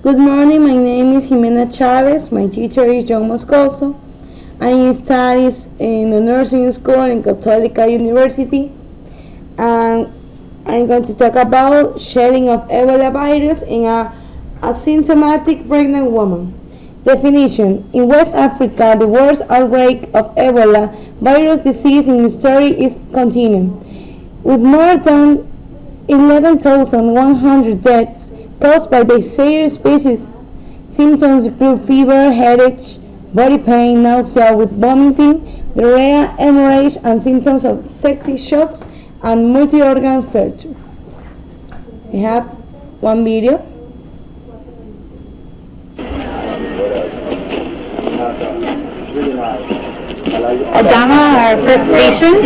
Good morning, my name is Jimena Chavez. My teacher is John Moscoso. I study in the nursing school in Católica University. And I'm going to talk about shedding of Ebola virus in a asymptomatic pregnant woman. Definition: in West Africa, the worst outbreak of Ebola virus disease in history is continuing, with more than 11,100 deaths caused by the Zaire species. Symptoms include fever, headache, body pain, nausea with vomiting, diarrhea, hemorrhage, and symptoms of septic shocks and multi-organ failure. We have one video. Adama, our first patient,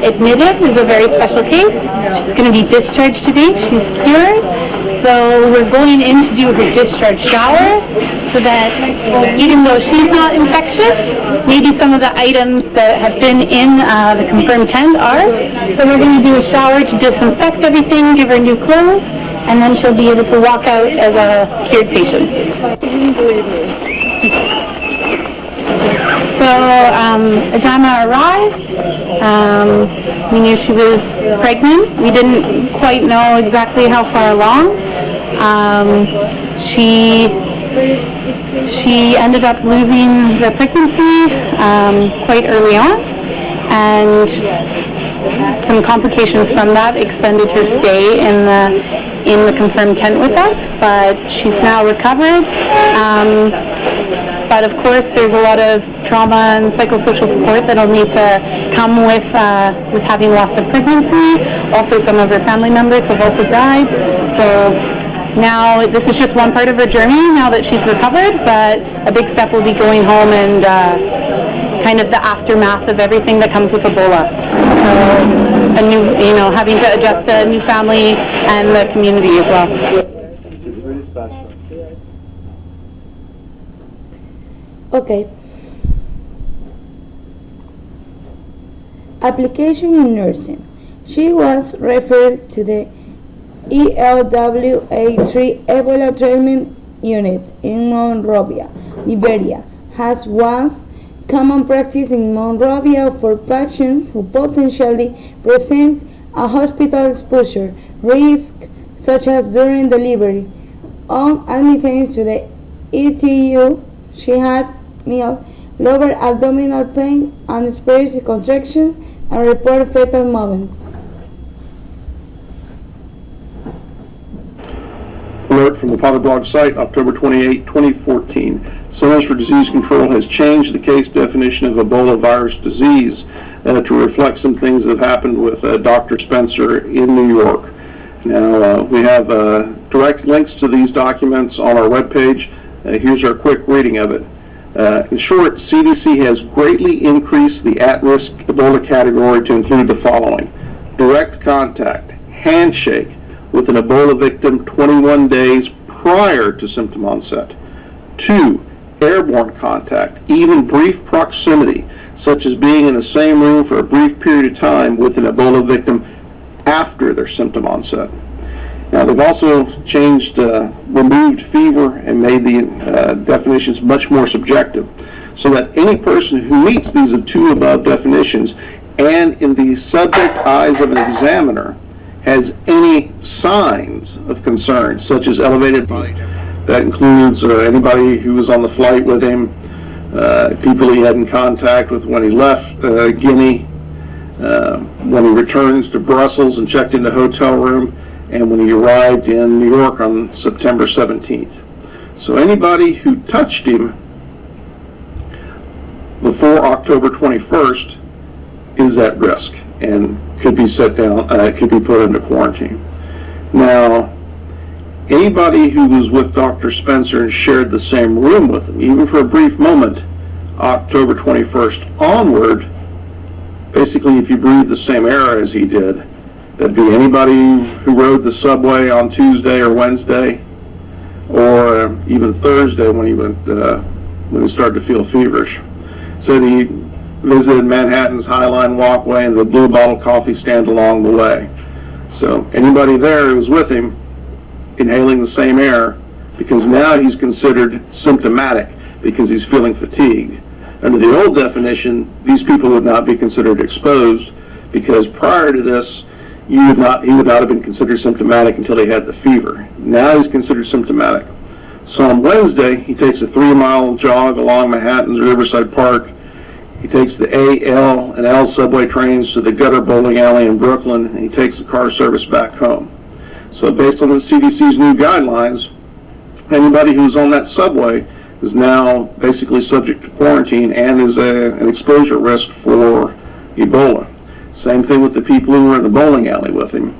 admitted, is a very special case. She's going to be discharged today. She's cured. So we're going in to do her discharge shower so that even though she's not infectious, maybe some of the items that have been in the confirmed tent are. So we're going to do a shower to disinfect everything, give her new clothes, and then she'll be able to walk out as a cured patient. So Adama arrived. We knew she was pregnant. We didn't quite know exactly how far along. She ended up losing the pregnancy quite early on, and some complications from that extended her stay in the confirmed tent with us. But she's now recovered. But of course, there's a lot of trauma and psychosocial support that'll need to come with having lost a pregnancy. Also, some of her family members have also died. So now this is just one part of her journey now that she's recovered, but a big step will be going home and kind of the aftermath of everything that comes with Ebola. So having to adjust to a new family and the community as well. Okay. Application in nursing. She was referred to the ELWA3 Ebola Treatment Unit in Monrovia, Liberia. Has once common practice in Monrovia for patients who potentially present a hospital exposure risk, such as during delivery. On admittance to the ETU, she had mild lower abdominal pain and experienced contraction and reported fetal movements. Alert from the Potted Blog site, October 28, 2014. Centers for Disease Control has changed the case definition of Ebola virus disease to reflect some things that have happened with Dr. Spencer in New York. Now, we have direct links to these documents on our webpage. Here's our quick reading of it. In short, CDC has greatly increased the at-risk Ebola category to include the following: direct contact, handshake with an Ebola victim 21 days prior to symptom onset. 2, airborne contact, even brief proximity, such as being in the same room for a brief period of time with an Ebola victim after their symptom onset. Now, they've also changed, removed fever and made the definitions much more subjective, so that any person who meets these two above definitions and in the subject eyes of an examiner has any signs of concern, such as elevated body temperature. That includes anybody who was on the flight with him, people he had in contact with when he left Guinea, when he returns to Brussels and checked in the hotel room, and when he arrived in New York on September 17th. So anybody who touched him before October 21st is at risk and could be set down, could be put into quarantine. Now, anybody who was with Dr. Spencer and shared the same room with him, even for a brief moment, October 21st onward, basically if you breathe the same air as he did, that'd be anybody who rode the subway on Tuesday or Wednesday, or even Thursday when he started to feel feverish. Said he visited Manhattan's High Line walkway and the Blue Bottle coffee stand along the way. So anybody there who was with him, inhaling the same air, because now he's considered symptomatic because he's feeling fatigue. Under the old definition, these people would not be considered exposed because prior to this, he would not have been considered symptomatic until he had the fever. Now he's considered symptomatic. So on Wednesday, he takes a 3-mile jog along Manhattan's Riverside Park. He takes the A, L, and L subway trains to the Gutter Bowling Alley in Brooklyn, and he takes the car service back home. So based on the CDC's new guidelines, anybody who's on that subway is now basically subject to quarantine and is an exposure risk for Ebola. Same thing with the people who were in the bowling alley with him.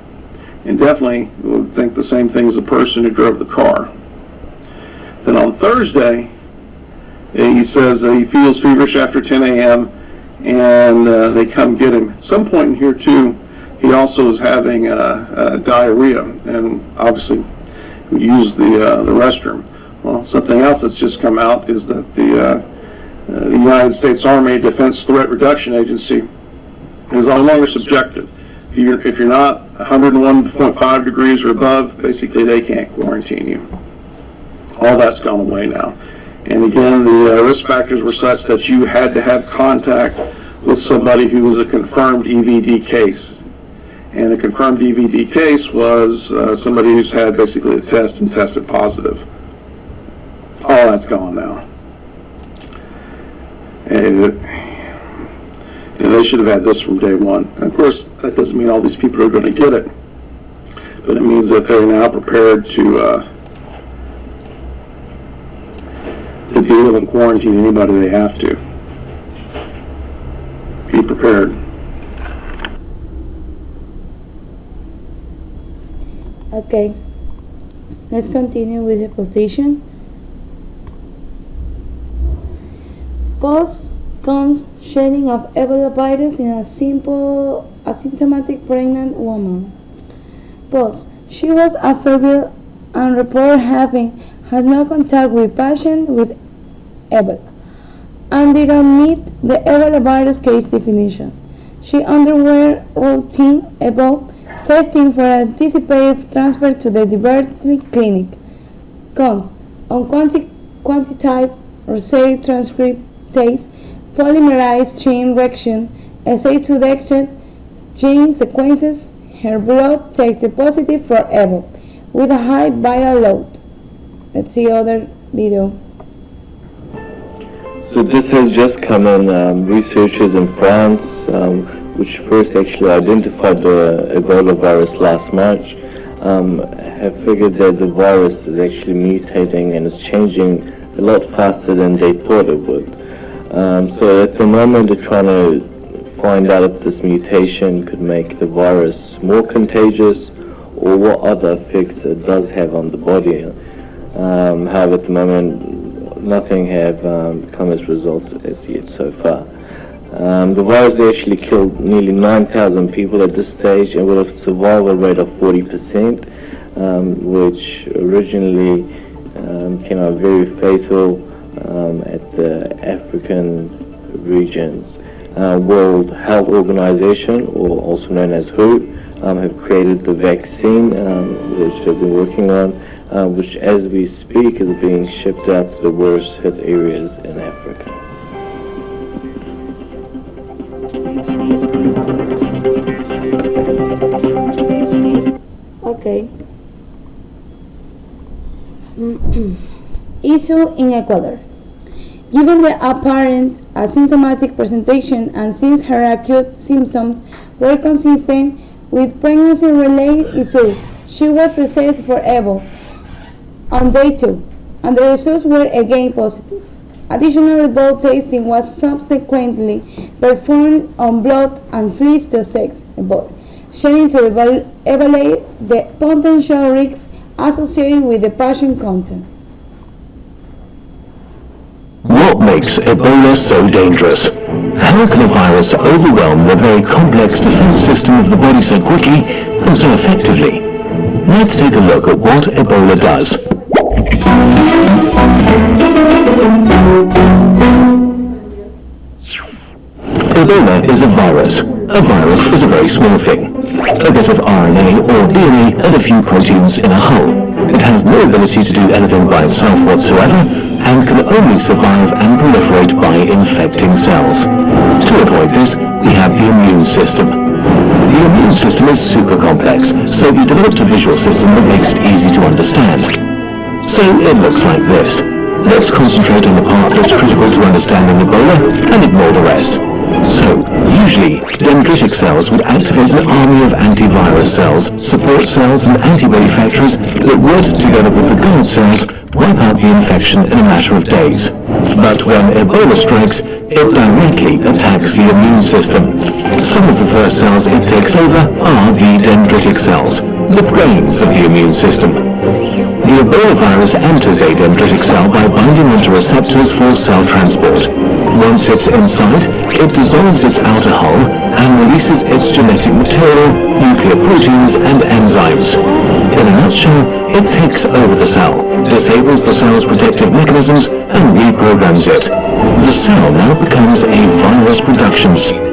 And definitely would think the same thing as the person who drove the car. Then on Thursday, he says that he feels feverish after 10 a.m. and they come get him. At some point in here too, he also is having diarrhea and obviously would use the restroom. Well, something else that's just come out is that the United States Army Defense Threat Reduction Agency is no longer subjective. If you're not 101.5 degrees or above, basically they can't quarantine you. All that's gone away now. And again, the risk factors were such that you had to have contact with somebody who was a confirmed EVD case. And a confirmed EVD case was somebody who's had basically a test and tested positive. All that's gone now. And they should have had this from day one. And of course, that doesn't mean all these people are going to get it, but it means that they're now prepared to deal and quarantine anybody they have to. Be prepared. Okay, let's continue with the position. Post-cons shedding of Ebola virus in a asymptomatic pregnant woman. Post, she was affable and reported having had no contact with patient with Ebola and did not meet the Ebola virus case definition. She underwent routine Ebola testing for anticipated transfer to the Diverty Clinic. Cons on quantitative assay transcriptase polymerase chain reaction SA2 gene sequences. Her blood tested positive for Ebola with a high viral load. Let's see other video. So this has just come in. Researchers in France, which first actually identified the Ebola virus last March, have figured that the virus is actually mutating and is changing a lot faster than they thought it would. So at the moment they're trying to find out if this mutation could make the virus more contagious or what other effects it does have on the body. However, at the moment, nothing have come as results as yet so far. The virus actually killed nearly 9,000 people at this stage and with a survival rate of 40%, which originally came out very fatal at the African regions. World Health Organization, or also known as WHO, have created the vaccine, which they've been working on, which as we speak is being shipped out to the worst hit areas in Africa. Okay. Issue in Ecuador. Given the apparent asymptomatic presentation and since her acute symptoms were consistent with pregnancy-related issues, she was reset for Ebola on day 2, and the results were again positive. Additional blood testing was subsequently performed on blood and fleas to assess Ebola, sharing to evaluate the potential risks associated with the patient content. What makes Ebola so dangerous? How can a virus overwhelm the very complex defense system of the body so quickly and so effectively? Let's take a look at what Ebola does. Ebola is a virus. A virus is a very small thing. a bit of RNA or DNA and a few proteins in a hull. It has no ability to do anything by itself whatsoever and can only survive and proliferate by infecting cells. To avoid this, we have the immune system. The immune system is super complex, so we developed a visual system that makes it easy to understand. So it looks like this. Let's concentrate on the part that's critical to understanding Ebola and ignore the rest. So, usually, dendritic cells would activate an army of antivirus cells, support cells and antibody factories that would, together with the guard cells, wipe out the infection in a matter of days. But when Ebola strikes, it directly attacks the immune system. Some of the first cells it takes over are the dendritic cells, the brains of the immune system. The Ebola virus enters a dendritic cell by binding onto receptors for cell transport. Once it's inside, it dissolves its outer hull and releases its genetic material, nuclear proteins, and enzymes. In a nutshell, it takes over the cell, disables the cell's protective mechanisms, and reprograms it. The cell now becomes a virus production machine.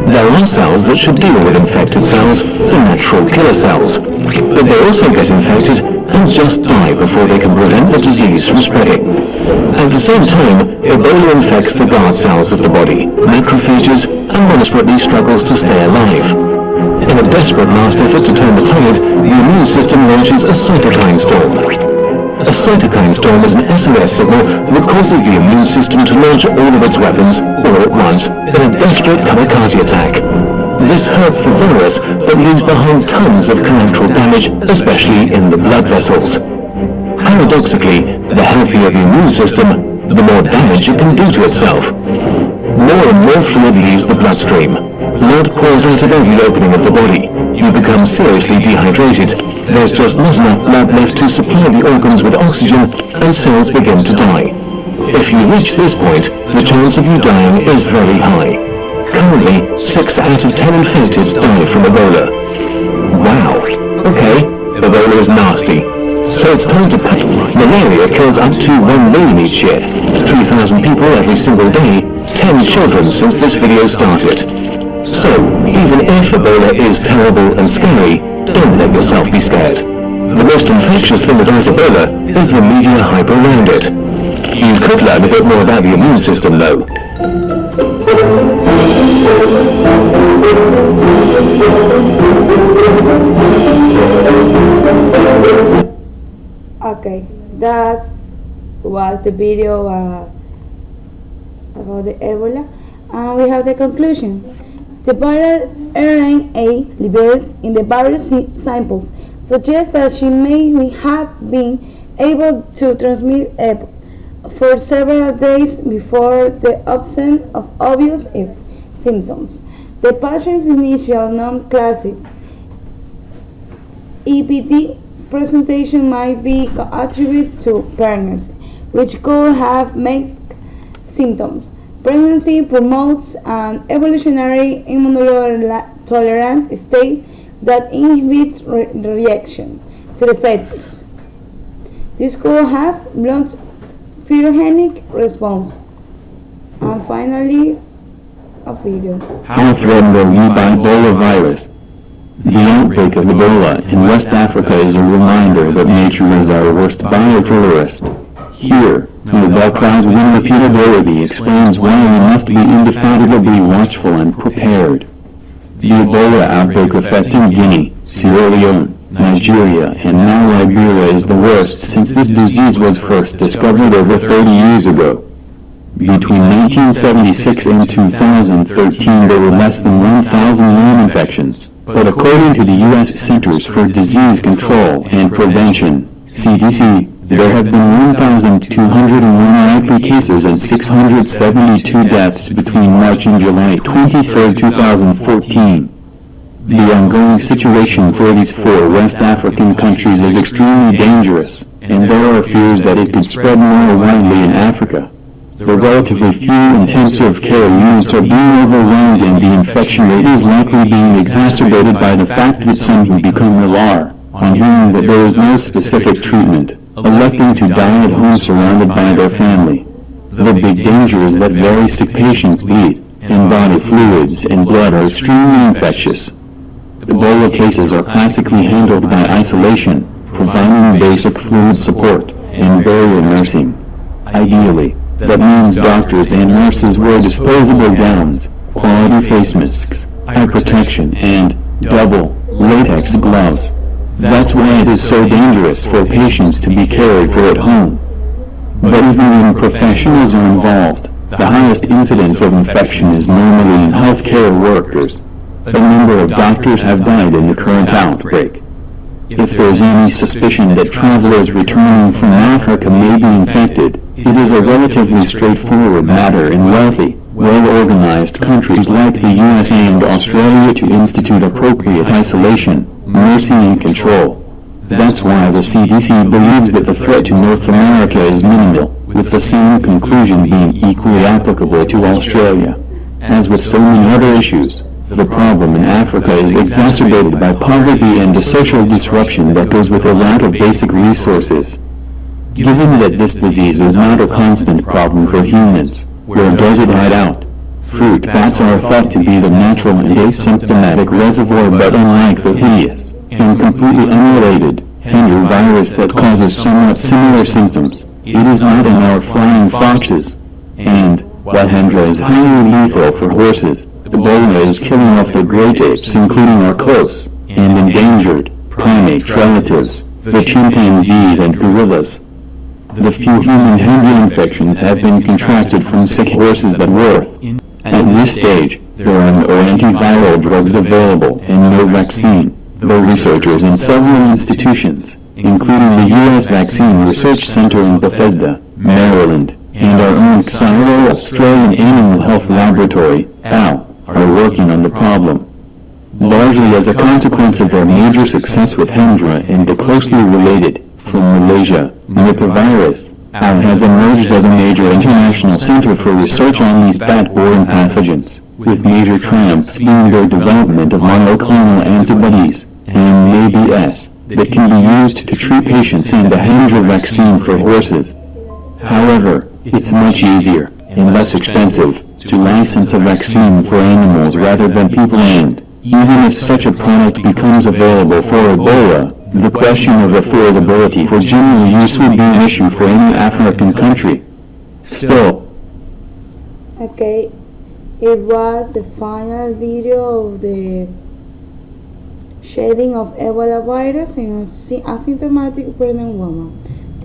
There are cells that should deal with infected cells, the natural killer cells, but they also get infected and just die before they can prevent the disease from spreading. At the same time, Ebola infects the guard cells of the body, macrophages, and desperately struggles to stay alive. In a desperate last effort to turn the tide, the immune system launches a cytokine storm. A cytokine storm is an SOS signal that causes the immune system to launch all of its weapons, all at once, in a desperate kamikaze attack. This hurts the virus, but leaves behind tons of collateral damage, especially in the blood vessels. Paradoxically, the healthier the immune system, the more damage it can do to itself. More and more fluid leaves the bloodstream. Blood pours out of every opening of the body. You become seriously dehydrated. There's just not enough blood left to supply the organs with oxygen, and cells begin to die. If you reach this point, the chance of you dying is very high. Currently, 6 out of 10 infected die from Ebola. Wow. Okay, Ebola is nasty. So it's time to pack. Malaria kills up to 1 million each year. 3,000 people every single day. 10 children since this video started. So, even if Ebola is terrible and scary, don't let yourself be scared. The most infectious thing about Ebola is the media hype around it. You could learn a bit more about the immune system though. Okay, that was the video about the Ebola, and we have the conclusion. The viral RNA levels in the virus samples suggest that she may have been able to transmit Ebola for several days before the onset of obvious symptoms. The patient's initial non-classic EBD presentation might be attributed to pregnancy, which could have mixed symptoms. Pregnancy promotes an evolutionary immunotolerant state that inhibits reaction to the fetus. This could have blunt phyrogenic response. And finally, a video. How threatened are we by Ebola virus? The outbreak of Ebola in West Africa is a reminder that nature is our worst bioterrorist. Here, Nobel Prize winner Peter Doherty explains why we must be indefatigably watchful and prepared. The Ebola outbreak affecting Guinea, Sierra Leone, Nigeria, and now Liberia is the worst since this disease was first discovered over 30 years ago. Between 1976 and 2013 there were less than 1,000 known infections, but according to the U.S. Centers for Disease Control and Prevention, CDC, there have been 1,201 likely cases and 672 deaths between March and July 23, 2014. The ongoing situation for these 4 West African countries is extremely dangerous, and there are fears that it could spread more widely in Africa. The relatively few intensive care units are being overwhelmed and the infection rate is likely being exacerbated by the fact that some who become ill are, on hearing that there is no specific treatment, electing to die at home surrounded by their family. The big danger is that very sick patients bleed, and body fluids and blood are extremely infectious. Ebola cases are classically handled by isolation, providing basic fluid support and barrier nursing. Ideally, that means doctors and nurses wear disposable gowns, quality face masks, eye protection, and double latex gloves. That's why it is so dangerous for patients to be cared for at home. But even when professionals are involved, the highest incidence of infection is normally in healthcare workers. A number of doctors have died in the current outbreak. If there's any suspicion that travelers returning from Africa may be infected, it is a relatively straightforward matter in wealthy, well-organized countries like the USA and Australia to institute appropriate isolation, nursing and control. That's why the CDC believes that the threat to North America is minimal, with the same conclusion being equally applicable to Australia. As with so many other issues, the problem in Africa is exacerbated by poverty and the social disruption that goes with a lack of basic resources. Given that this disease is not a constant problem for humans, where does it hide out? Fruit bats are thought to be the natural and asymptomatic reservoir, but unlike the hideous and completely unrelated Hendra virus that causes somewhat similar symptoms, it is not in our flying foxes. And, while Hendra is highly lethal for horses, Ebola is killing off the great apes, including our close and endangered primate relatives, the chimpanzees and gorillas. The few human Hendra infections have been contracted from sick horses that were. At this stage, there are no antiviral drugs available and no vaccine, though researchers in several institutions, including the U.S. Vaccine Research Center in Bethesda, Maryland, and our own Xylo Australian Animal Health Laboratory, AL, are working on the problem. Largely as a consequence of their major success with Hendra and the closely related, from Malaysia, Nipah virus, AL has emerged as a major international center for research on these bat-borne pathogens, with major triumphs being their development of monoclonal antibodies, and ABS, that can be used to treat patients and the Hendra vaccine for horses. However, it's much easier, and less expensive, to license a vaccine for animals rather than people, and, even if such a product becomes available for Ebola, the question of affordability for general use would be an issue for any African country. Still. Okay, it was the final video of the shedding of Ebola virus in an asymptomatic pregnant woman.